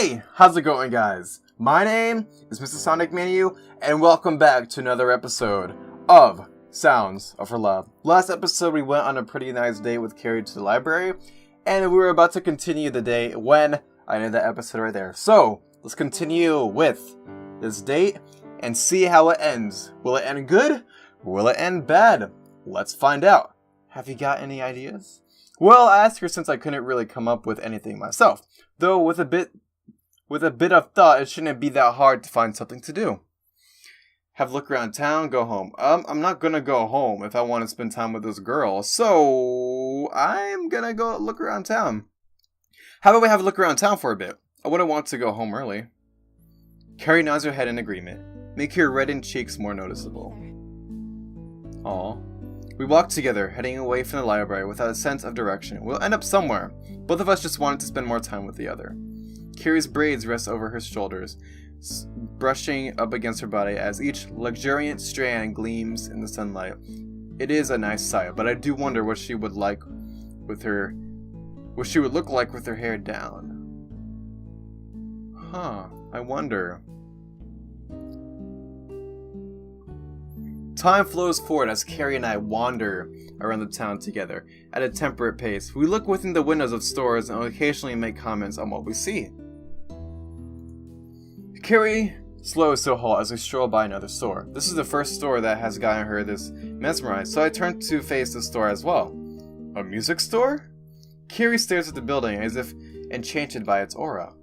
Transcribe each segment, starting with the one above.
Hey, how's it going, guys? My name is MrSonicManu, and welcome back to another episode of Sounds of Her Love. Last episode, we went on a pretty nice date with Carrie to the library, and we were about to continue the date when I ended that episode right there. So, let's continue with this date and see how it ends. Will it end good? Will it end bad? Let's find out. Have you got any ideas? Well, I asked her since I couldn't really come up with anything myself. Though with a bit of thought, it shouldn't be that hard to find something to do. Have a look around town, go home. I'm not gonna go home if I want to spend time with this girl, so I'm gonna go look around town. How about we have a look around town for a bit? I wouldn't want to go home early. Carrie nods her head in agreement. Make your reddened cheeks more noticeable. Aw. We walked together, heading away from the library without a sense of direction. We'll end up somewhere. Both of us just wanted to spend more time with the other. Carrie's braids rest over her shoulders, brushing up against her body as each luxuriant strand gleams in the sunlight. It is a nice sight, but I do wonder what she would look like with her hair down. I wonder. Time flows forward as Carrie and I wander around the town together at a temperate pace. We look within the windows of stores and occasionally make comments on what we see. Carrie slows to a halt as we stroll by another store. This is the first store that has gotten her this mesmerized, so I turn to face the store as well. A music store? Carrie stares at the building as if enchanted by its aura.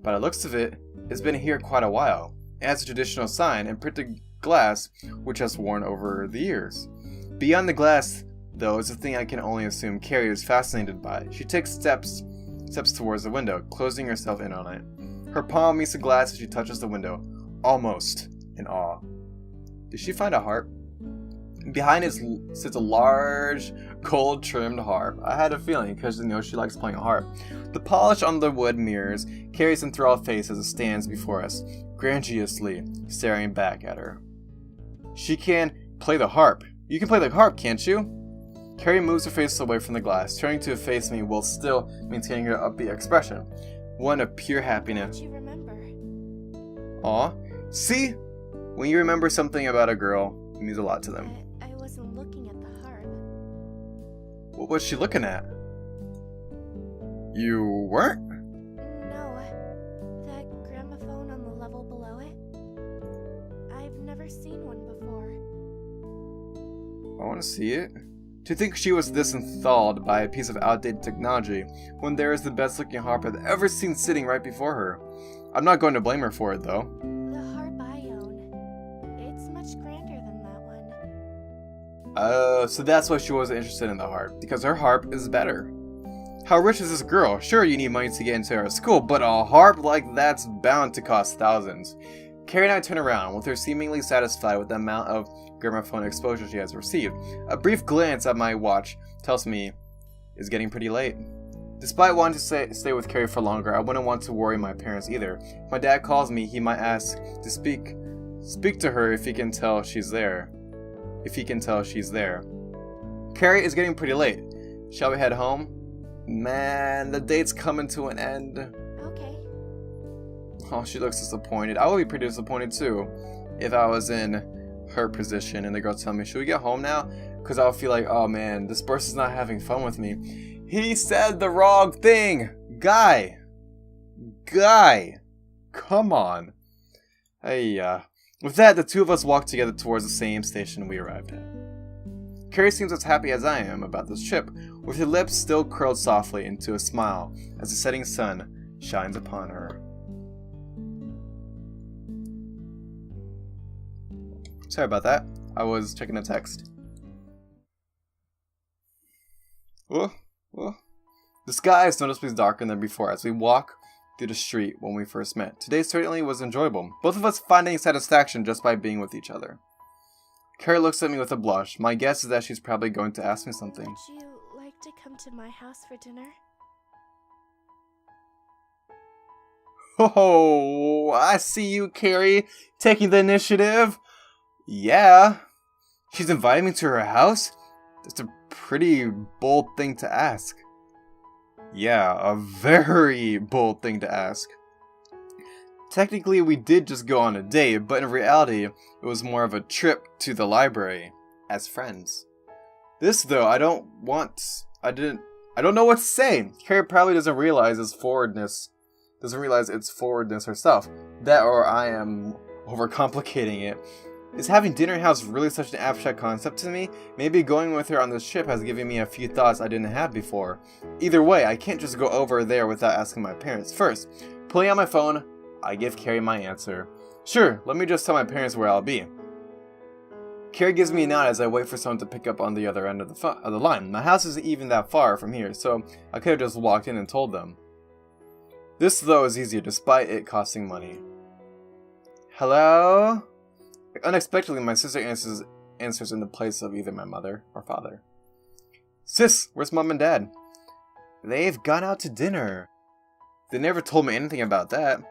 By the looks of it, it's been here quite a while. It has a traditional sign and printed glass which has worn over the years. Beyond the glass, though, is a thing I can only assume Carrie is fascinated by. She takes steps towards the window, closing herself in on it. Her palm meets the glass as she touches the window, almost in awe. Did she find a harp? Behind it sits a large, gold-trimmed harp. I had a feeling, because she likes playing a harp. The polish on the wood mirrors Carrie's enthralled face as it stands before us, grandiosely staring back at her. She can play the harp. You can play the harp, can't you? Carrie moves her face away from the glass, turning to face me while still maintaining her upbeat expression. One of pure happiness. You remember? Aw. See? When you remember something about a girl, it means a lot to them. I wasn't looking at the harp. What was she looking at? You weren't? No. That gramophone on the level below it? I've never seen one before. I want to see it. To think she was this enthralled by a piece of outdated technology when there is the best looking harp I've ever seen sitting right before her. I'm not going to blame her for it though. The harp I own. It's much grander than that one. Oh, so that's why she wasn't interested in the harp, because her harp is better. How rich is this girl? Sure, you need money to get into our school, but a harp like that's bound to cost thousands. Carrie and I turn around, with her seemingly satisfied with the amount of gramophone exposure she has received. A brief glance at my watch tells me it's getting pretty late. Despite wanting to stay with Carrie for longer, I wouldn't want to worry my parents either. If my dad calls me, he might ask to speak to her if he can tell she's there. Carrie is getting pretty late. Shall we head home? Man, the date's coming to an end. Okay. Oh, she looks disappointed. I would be pretty disappointed too if I was in her position and the girl tell me, should we get home now? Because I'll feel like, oh man, this person's not having fun with me. He said the wrong thing. Guy, come on. Hey, with that, the two of us walked together towards the same station we arrived at. Carrie seems as happy as I am about this trip, with her lips still curled softly into a smile as the setting sun shines upon her. Sorry about that. I was checking a text. Whoa. The sky is noticeably darker than before as we walk through the street when we first met. Today certainly was enjoyable, both of us finding satisfaction just by being with each other. Carrie looks at me with a blush. My guess is that she's probably going to ask me something. Would you like to come to my house for dinner? Oh, I see you, Carrie, taking the initiative. Yeah. She's inviting me to her house? That's a pretty bold thing to ask. Yeah, a very bold thing to ask. Technically, we did just go on a date, but in reality, it was more of a trip to the library as friends. This, though, I don't know what to say. Carrie probably doesn't realize its forwardness herself. That, or I am overcomplicating it. Is having dinner in house really such an abstract concept to me? Maybe going with her on this trip has given me a few thoughts I didn't have before. Either way, I can't just go over there without asking my parents. First, pulling out my phone, I give Carrie my answer. Sure, let me just tell my parents where I'll be. Carrie gives me a nod as I wait for someone to pick up on the other end of the line. My house isn't even that far from here, so I could have just walked in and told them. This, though, is easier, despite it costing money. Hello? Unexpectedly, my sister answers in the place of either my mother or father. Sis, where's mom and dad? They've gone out to dinner. They never told me anything about that.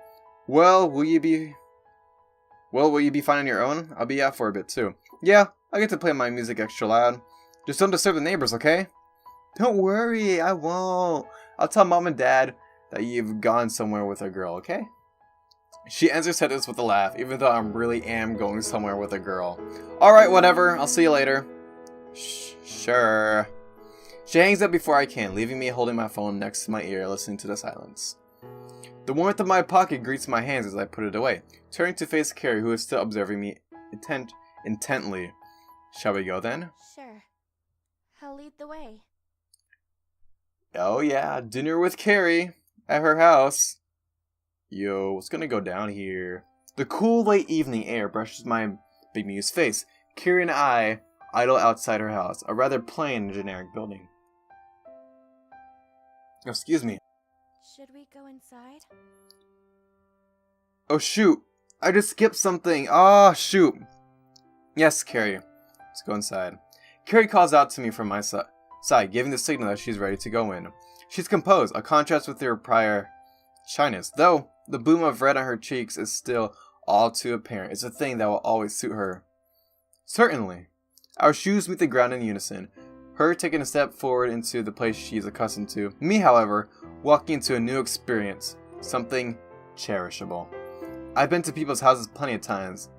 Well, will you be fine on your own? I'll be out for a bit too. Yeah, I get to play my music extra loud. Just don't disturb the neighbors, okay? Don't worry, I won't. I'll tell mom and dad that you've gone somewhere with a girl, okay? She ends her sentence with a laugh, even though I really am going somewhere with a girl. Alright, whatever. I'll see you later. Sure. She hangs up before I can, leaving me holding my phone next to my ear, listening to the silence. The warmth of my pocket greets my hands as I put it away, turning to face Carrie, who is still observing me intently. Shall we go then? Sure. I'll lead the way. Oh yeah, dinner with Carrie at her house. Yo, what's gonna go down here? The cool late evening air brushes my Big Mew's face. Carrie and I idle outside her house, a rather plain and generic building. Excuse me. Should we go inside? Oh shoot, I just skipped something. Oh shoot. Yes, Carrie. Let's go inside. Carrie calls out to me from my side, giving the signal that she's ready to go in. She's composed, a contrast with her prior shyness, though the bloom of red on her cheeks is still all too apparent. It's a thing that will always suit her. Certainly. Our shoes meet the ground in unison, her taking a step forward into the place she's accustomed to. Me, however, walking into a new experience, something cherishable. I've been to people's houses plenty of times,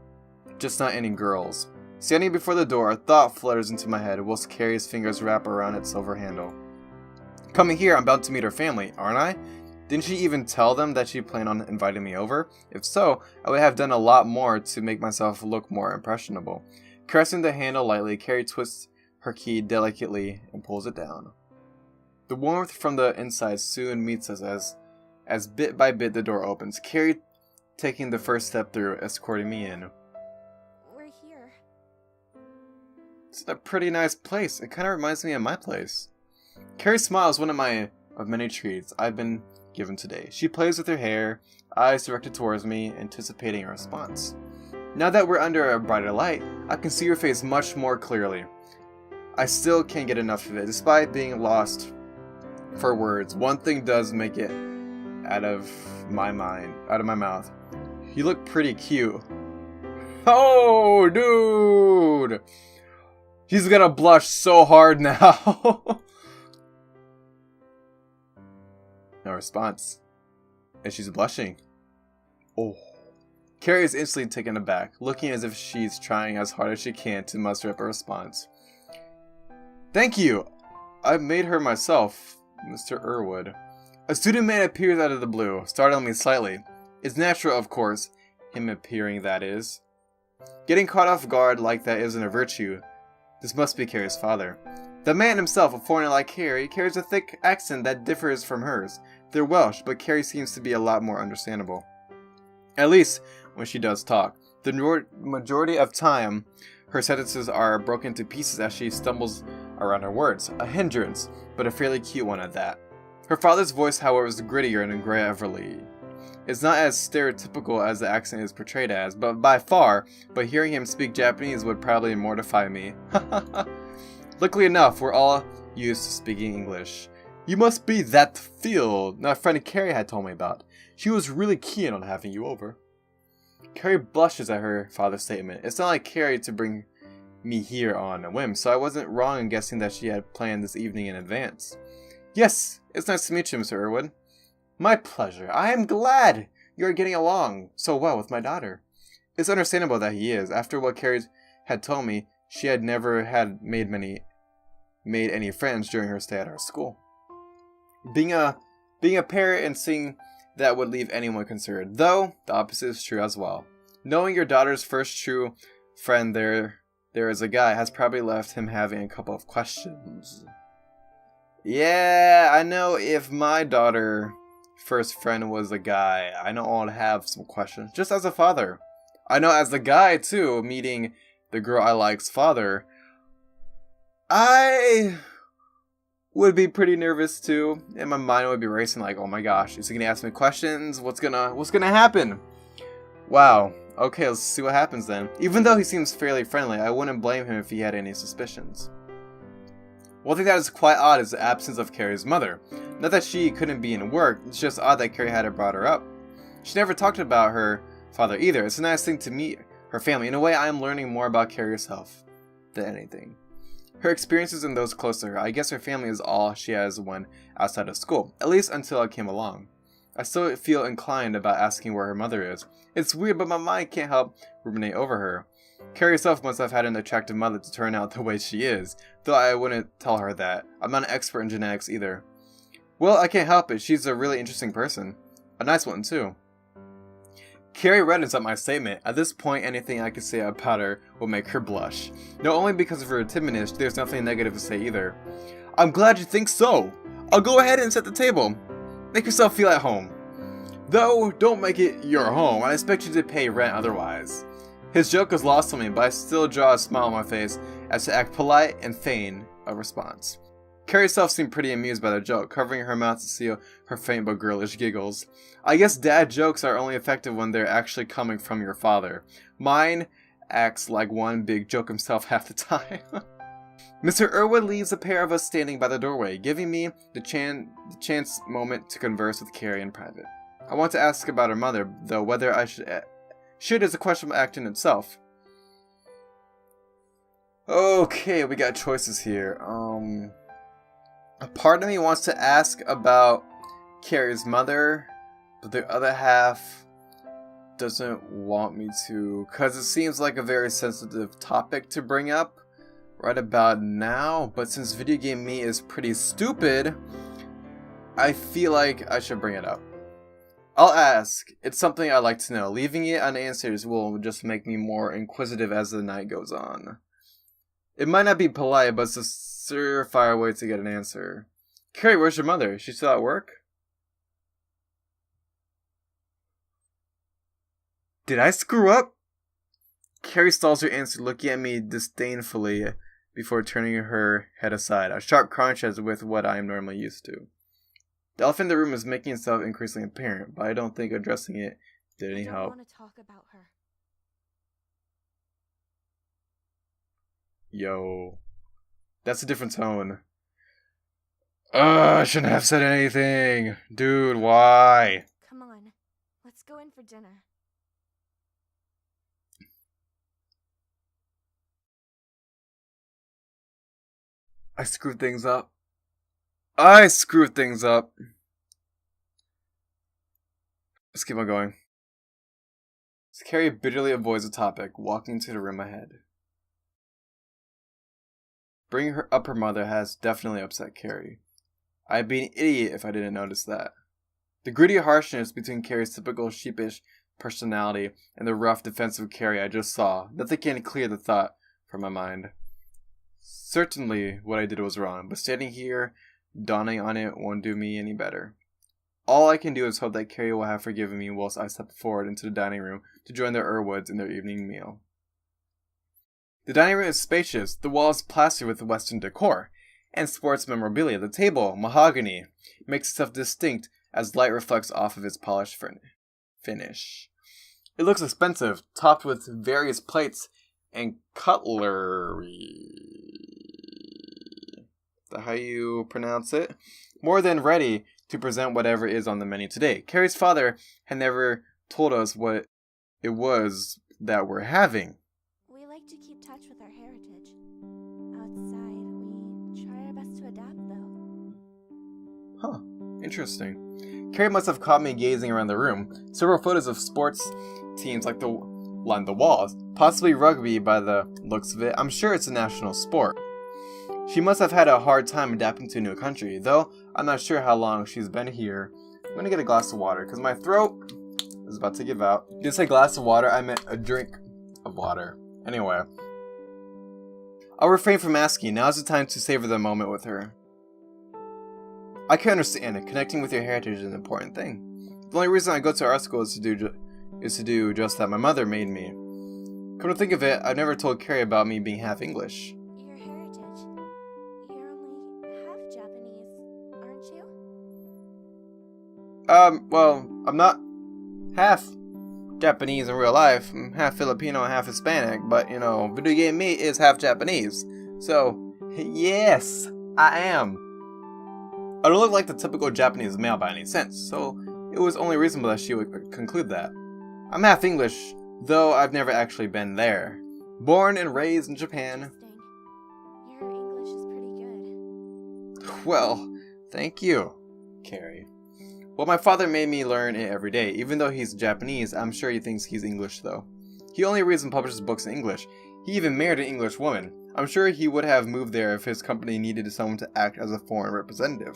just not any girls. Standing before the door, a thought flutters into my head whilst Carrie's fingers wrap around its silver handle. Coming here, I'm bound to meet her family, aren't I? Didn't she even tell them that she planned on inviting me over? If so, I would have done a lot more to make myself look more impressionable. Caressing the handle lightly, Carrie twists her key delicately and pulls it down. The warmth from the inside soon meets us as bit by bit the door opens, Carrie taking the first step through, escorting me in. We're here. It's a pretty nice place. It kind of reminds me of my place. Carrie smiles, one of many treats I've been given today. She plays with her hair, eyes directed towards me, anticipating a response. Now that we're under a brighter light, I can see her face much more clearly. I still can't get enough of it, despite being lost for words. One thing does make it out of my mouth. You look pretty cute. Oh, dude! He's gonna blush so hard now. No response. And she's blushing. Oh. Carrie is instantly taken aback, looking as if she's trying as hard as she can to muster up a response. Thank you! I made her myself, Mr. Irwood. A student man appears out of the blue, startling me slightly. It's natural, of course, him appearing, that is. Getting caught off guard like that isn't a virtue. This must be Carrie's father. The man himself, a foreigner like Carrie, carries a thick accent that differs from hers. They're Welsh, but Carrie seems to be a lot more understandable. At least, when she does talk. The majority of time, her sentences are broken to pieces as she stumbles around her words. A hindrance, but a fairly cute one at that. Her father's voice, however, is grittier and gravelly. It's not as stereotypical as the accent is portrayed as, but by far, but hearing him speak Japanese would probably mortify me. Luckily enough, we're all used to speaking English. You must be that field my friend Carrie had told me about. She was really keen on having you over. Carrie blushes at her father's statement. It's not like Carrie to bring me here on a whim, so I wasn't wrong in guessing that she had planned this evening in advance. Yes, it's nice to meet you, Mr. Irwood. My pleasure. I am glad you're getting along so well with my daughter. It's understandable that he is. After what Carrie had told me, she had never had made any friends during her stay at our school. Being a parent and seeing that would leave anyone concerned, though the opposite is true as well. Knowing your daughter's first true friend there is a guy has probably left him having a couple of questions. Yeah, I know if my daughter's first friend was a guy, I know I'd have some questions, just as a father. I know as the guy, too, meeting the girl I like's father, I would be pretty nervous, too, and my mind would be racing like, oh my gosh, is he gonna ask me questions? What's gonna happen? Wow, okay, let's see what happens then. Even though he seems fairly friendly, I wouldn't blame him if he had any suspicions. One thing that is quite odd is the absence of Carrie's mother. Not that she couldn't be in work, it's just odd that Carrie hadn't brought her up. She never talked about her father either. It's a nice thing to meet her family. In a way, I am learning more about Carrie herself than anything. Her experiences and those close to her, I guess her family is all she has when outside of school, at least until I came along. I still feel inclined about asking where her mother is. It's weird, but my mind can't help ruminate over her. Carrie herself must have had an attractive mother to turn out the way she is, though I wouldn't tell her that. I'm not an expert in genetics either. Well, I can't help it. She's a really interesting person. A nice one, too. Carrie reddens at my statement. At this point, anything I could say about her will make her blush. Not only because of her timidness, there's nothing negative to say either. I'm glad you think so. I'll go ahead and set the table. Make yourself feel at home. Though, don't make it your home. I expect you to pay rent otherwise. His joke was lost on me, but I still draw a smile on my face as to act polite and feign a response. Carrie herself seemed pretty amused by the joke, covering her mouth to seal her faint but girlish giggles. I guess dad jokes are only effective when they're actually coming from your father. Mine acts like one big joke himself half the time. Mr. Irwood leaves a pair of us standing by the doorway, giving me the chance moment to converse with Carrie in private. I want to ask about her mother, though whether I should is a question of act in itself. Okay, we got choices here. A part of me wants to ask about Carrie's mother, but the other half doesn't want me to, because it seems like a very sensitive topic to bring up right about now, but since video game me is pretty stupid, I feel like I should bring it up. I'll ask. It's something I like to know. Leaving it unanswered will just make me more inquisitive as the night goes on. It might not be polite, but it's a surefire way to get an answer. Carrie, where's your mother? Is she still at work? Did I screw up? Carrie stalls her answer, looking at me disdainfully before turning her head aside, a sharp contrast with what I am normally used to. The elephant in the room is making itself increasingly apparent, but I don't think addressing it did any help. I don't want to talk about her. Yo. That's a different tone. I shouldn't have said anything. Dude, why? Come on, let's go in for dinner. I screwed things up. Let's keep on going. Carrie bitterly avoids the topic, walking into the room ahead. Bringing her up her mother has definitely upset Carrie. I'd be an idiot if I didn't notice that. The gritty harshness between Carrie's typical sheepish personality and the rough defensive Carrie I just saw, nothing can clear the thought from my mind. Certainly what I did was wrong, but standing here, dawning on it won't do me any better. All I can do is hope that Carrie will have forgiven me whilst I step forward into the dining room to join the Irwoods in their evening meal. The dining room is spacious, the walls plastered with Western decor, and sports memorabilia. The table, mahogany, makes itself distinct as light reflects off of its polished finish. It looks expensive, topped with various plates and cutlery. Is that how you pronounce it? More than ready to present whatever is on the menu today. Carrie's father had never told us what it was that we're having. We like to keep touch with our heritage. Outside, we try our best to adapt, though. Huh, interesting. Carrie must have caught me gazing around the room. Several photos of sports teams line the walls, possibly rugby by the looks of it. I'm sure it's a national sport. She must have had a hard time adapting to a new country, though I'm not sure how long she's been here. I'm gonna get a glass of water, because my throat is about to give out. Did I say glass of water? I meant a drink of water. Anyway. I'll refrain from asking. Now's the time to savor the moment with her. I can understand it. Connecting with your heritage is an important thing. The only reason I go to art school is to do just that. My mother made me. Come to think of it, I've never told Carrie about me being half English. Your heritage. You're only half Japanese, aren't you? Well, I'm not half Japanese in real life. I'm half Filipino and half Hispanic, but, video game me is half Japanese. So, yes, I am. I don't look like the typical Japanese male by any sense, so it was only reasonable that she would conclude that. I'm half English, though I've never actually been there. Born and raised in Japan. Your English is pretty good. Well, thank you, Carrie. Well, my father made me learn it every day. Even though he's Japanese, I'm sure he thinks he's English, though. He only reads and publishes books in English. He even married an English woman. I'm sure he would have moved there if his company needed someone to act as a foreign representative.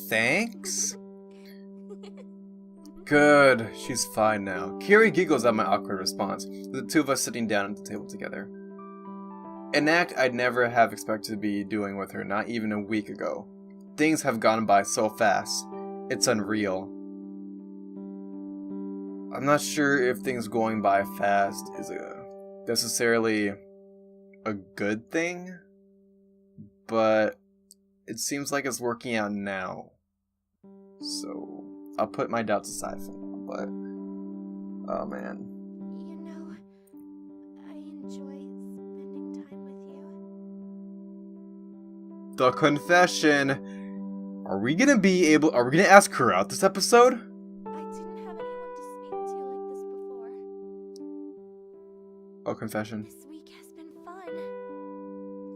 Thanks? Good. She's fine now. Carrie giggles at my awkward response, with the two of us sitting down at the table together. An act I'd never have expected to be doing with her not even a week ago. Things have gone by so fast. It's unreal. I'm not sure if things going by fast is necessarily a good thing, but it seems like it's working out now. So, I'll put my doubts aside for now, but oh man. I enjoy spending time with you. The confession. Are we gonna ask her out this episode? I didn't have anyone to speak to like this before. Oh, confession. This week has been fun.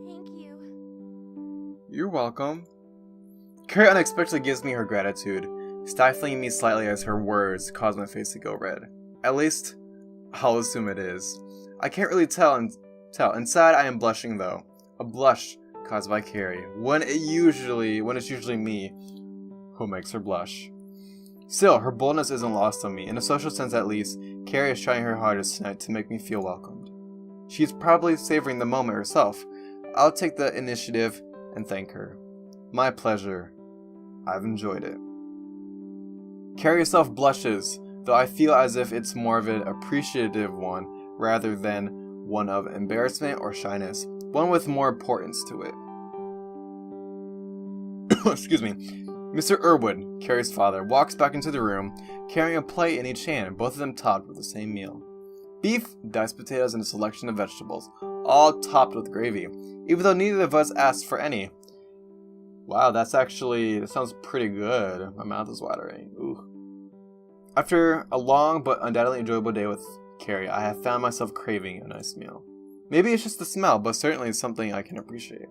Thank you. You're welcome. Carrie unexpectedly gives me her gratitude, stifling me slightly as her words cause my face to go red. At least, I'll assume it is. I can't really tell. Inside, I am blushing though. A blush caused by Carrie, when it's usually me who makes her blush. Still, her boldness isn't lost on me. In a social sense at least, Carrie is trying her hardest tonight to make me feel welcomed. She's probably savoring the moment herself. I'll take the initiative and thank her. My pleasure. I've enjoyed it. Carrie herself blushes, though I feel as if it's more of an appreciative one rather than one of embarrassment or shyness, one with more importance to it. Excuse me. Mr. Irwood, Carrie's father, walks back into the room, carrying a plate in each hand, both of them topped with the same meal. Beef, diced potatoes, and a selection of vegetables, all topped with gravy, even though neither of us asked for any. Wow, that sounds pretty good. My mouth is watering. Ooh. After a long but undoubtedly enjoyable day with Carrie, I have found myself craving a nice meal. Maybe it's just the smell, but certainly it's something I can appreciate.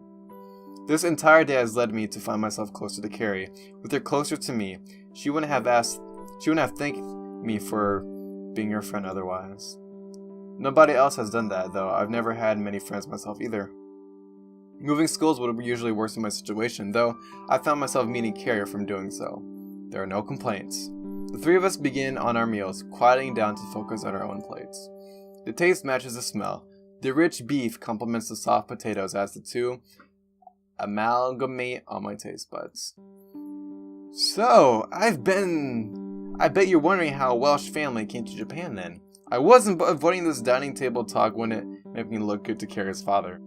This entire day has led me to find myself closer to Carrie. With her closer to me, she wouldn't have thanked me for being her friend otherwise. Nobody else has done that, though. I've never had many friends myself either. Moving schools would usually worsen my situation, though I found myself meeting Carrie from doing so. There are no complaints. The three of us begin on our meals, quieting down to focus on our own plates. The taste matches the smell. The rich beef complements the soft potatoes as the two amalgamate on my taste buds. So, I bet you're wondering how a Welsh family came to Japan then. I wasn't avoiding this dining table talk when it made me look good to Carrie's father.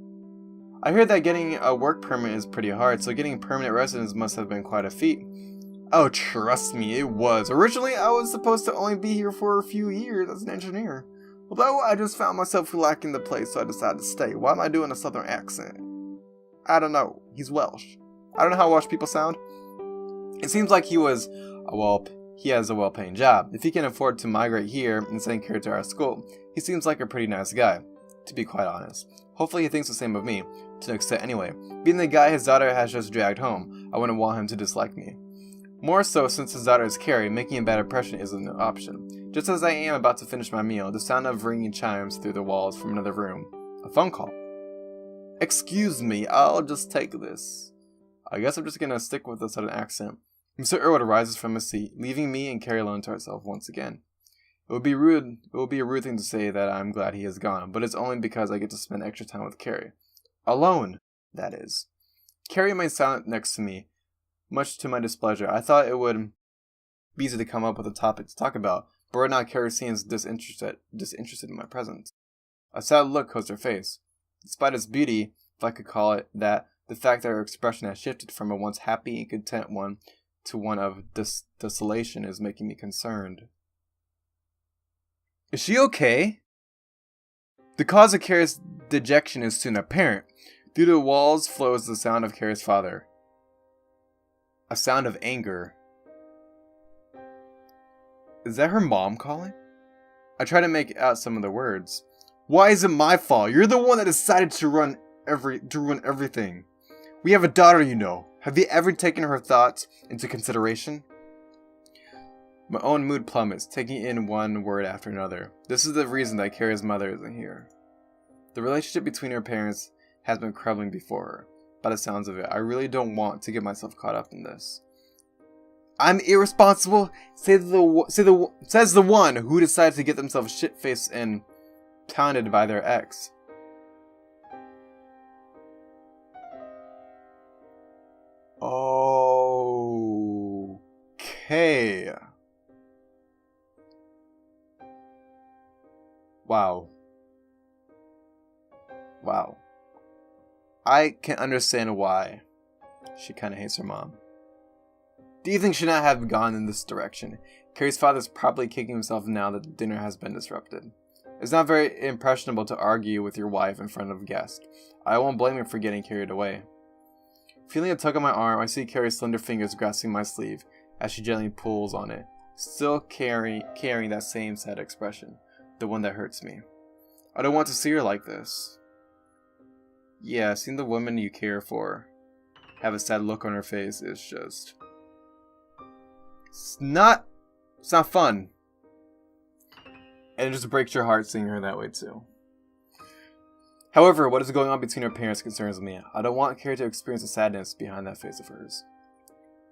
I heard that getting a work permit is pretty hard, so getting permanent residence must have been quite a feat. Oh, trust me, it was. Originally, I was supposed to only be here for a few years as an engineer. Although, I just found myself liking the place, so I decided to stay. Why am I doing a southern accent? I don't know. He's Welsh. I don't know how Welsh people sound. It seems like he has a well-paying job. If he can afford to migrate here and send Carrie to our school, he seems like a pretty nice guy, to be quite honest. Hopefully he thinks the same of me, to an extent anyway. Being the guy his daughter has just dragged home, I wouldn't want him to dislike me. More so since his daughter is Carrie, making a bad impression isn't an option. Just as I am about to finish my meal, the sound of ringing chimes through the walls from another room. A phone call. Excuse me, I'll just take this. I guess I'm just gonna stick with this at an accent. Mr. Irwood rises from his seat, leaving me and Carrie alone to ourselves once again. It would be a rude thing to say that I'm glad he is gone, but it's only because I get to spend extra time with Carrie. Alone, that is. Carrie remains silent next to me, much to my displeasure. I thought it would be easy to come up with a topic to talk about, but right now Carrie seems disinterested in my presence. A sad look coats her face. Despite its beauty, if I could call it that, the fact that her expression has shifted from a once happy and content one to one of desolation is making me concerned. Is she okay? The cause of Carrie's dejection is soon apparent. Through the walls flows the sound of Carrie's father. A sound of anger. Is that her mom calling? I try to make out some of the words. Why is it my fault? You're the one that decided to ruin everything. We have a daughter, you know. Have you ever taken her thoughts into consideration? My own mood plummets, taking in one word after another. This is the reason that Carrie's mother isn't here. The relationship between her parents has been crumbling before her. By the sounds of it, I really don't want to get myself caught up in this. I'm irresponsible, says the one who decided to get themselves shit-faced and pounded by their ex. Okay. Wow. I can understand why she kind of hates her mom. Do you think she should not have gone in this direction? Carrie's father's probably kicking himself now that the dinner has been disrupted. It's not very impressionable to argue with your wife in front of guests. I won't blame you for getting carried away. Feeling a tug on my arm, I see Carrie's slender fingers grasping my sleeve as she gently pulls on it, still carrying that same sad expression, the one that hurts me. I don't want to see her like this. Yeah, seeing the woman you care for have a sad look on her face is just... It's not fun. And it just breaks your heart seeing her that way too. However, what is going on between her parents concerns me. I don't want Carrie to experience the sadness behind that face of hers.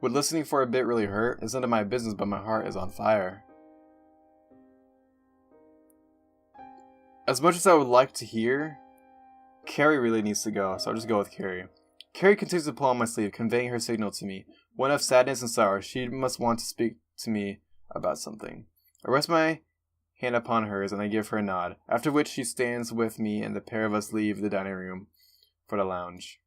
Would listening for a bit really hurt? It's none of my business, but my heart is on fire. As much as I would like to hear, Carrie really needs to go, so I'll just go with Carrie. Carrie continues to pull on my sleeve, conveying her signal to me. One of sadness and sorrow. She must want to speak to me about something. I rest my hand upon hers and I give her a nod, after which she stands with me and the pair of us leave the dining room for the lounge.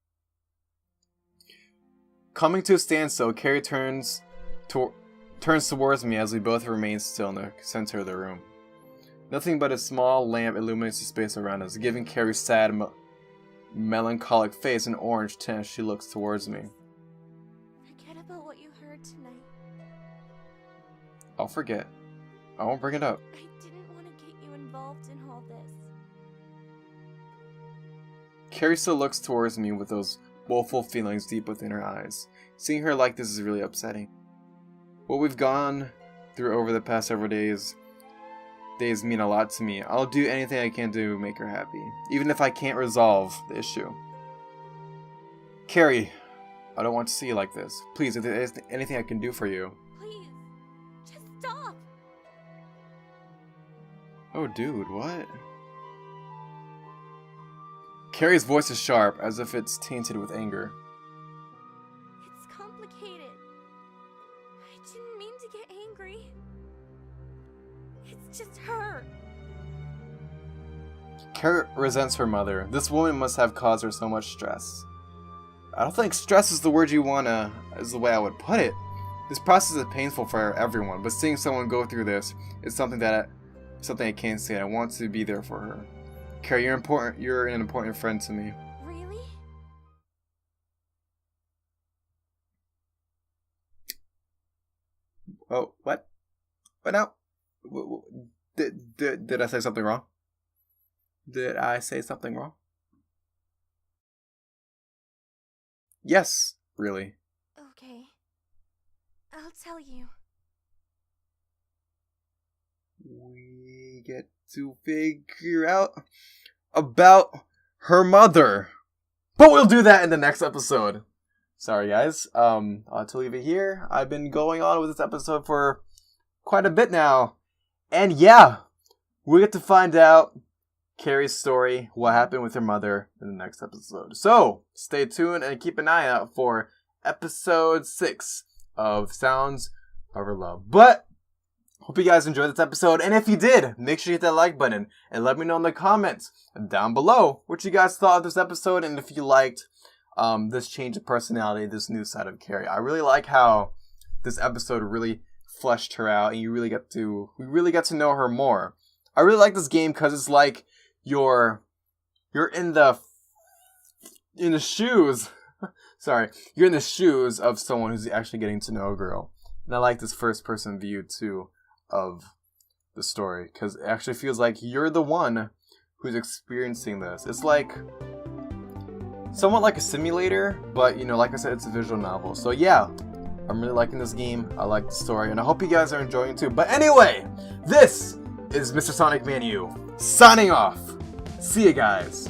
Coming to a standstill, Carrie turns towards me as we both remain still in the center of the room. Nothing but a small lamp illuminates the space around us, giving Carrie's sad, melancholic face an orange tint as she looks towards me. Forget about what you heard tonight. I'll forget. I won't bring it up. I didn't want to get you involved in all this. Carrie still looks towards me with those woeful feelings deep within her eyes. Seeing her like this is really upsetting. What we've gone through over the past several days mean a lot to me. I'll do anything I can to make her happy, even if I can't resolve the issue. Carrie, I don't want to see you like this. Please, if there's anything I can do for you. Please, just stop. Oh, dude, what? Carrie's voice is sharp, as if it's tainted with anger. It's complicated. I didn't mean to get angry. It's just her. Carrie resents her mother. This woman must have caused her so much stress. I don't think stress is the word is the way I would put it. This process is painful for everyone, but seeing someone go through this is something I can't say. I want to be there for her. Carrie, you're important. You're an important friend to me. Really? Oh, what? What now? Did I say something wrong? Did I say something wrong? Yes, really. Okay. I'll tell you. We get to figure out about her mother. But we'll do that in the next episode. Sorry, guys. I'll have to leave it here. I've been going on with this episode for quite a bit now. And yeah, we get to find out Carrie's story, what happened with her mother, in the next episode. So, stay tuned and keep an eye out for episode 6 of Sounds of Her Love. But, hope you guys enjoyed this episode. And if you did, make sure you hit that like button and let me know in the comments down below what you guys thought of this episode and if you liked this change of personality, this new side of Carrie. I really like how this episode really fleshed her out and we really get to know her more. I really like this game because it's like you're in the shoes. Sorry, you're in the shoes of someone who's actually getting to know a girl. And I like this first person view too of the story because it actually feels like you're the one who's experiencing this. It's like somewhat like a simulator, but like I said, it's a visual novel. So yeah, I'm really liking this game. I like the story, and I hope you guys are enjoying it too. But anyway, this is MrSonicManu signing off. See you guys.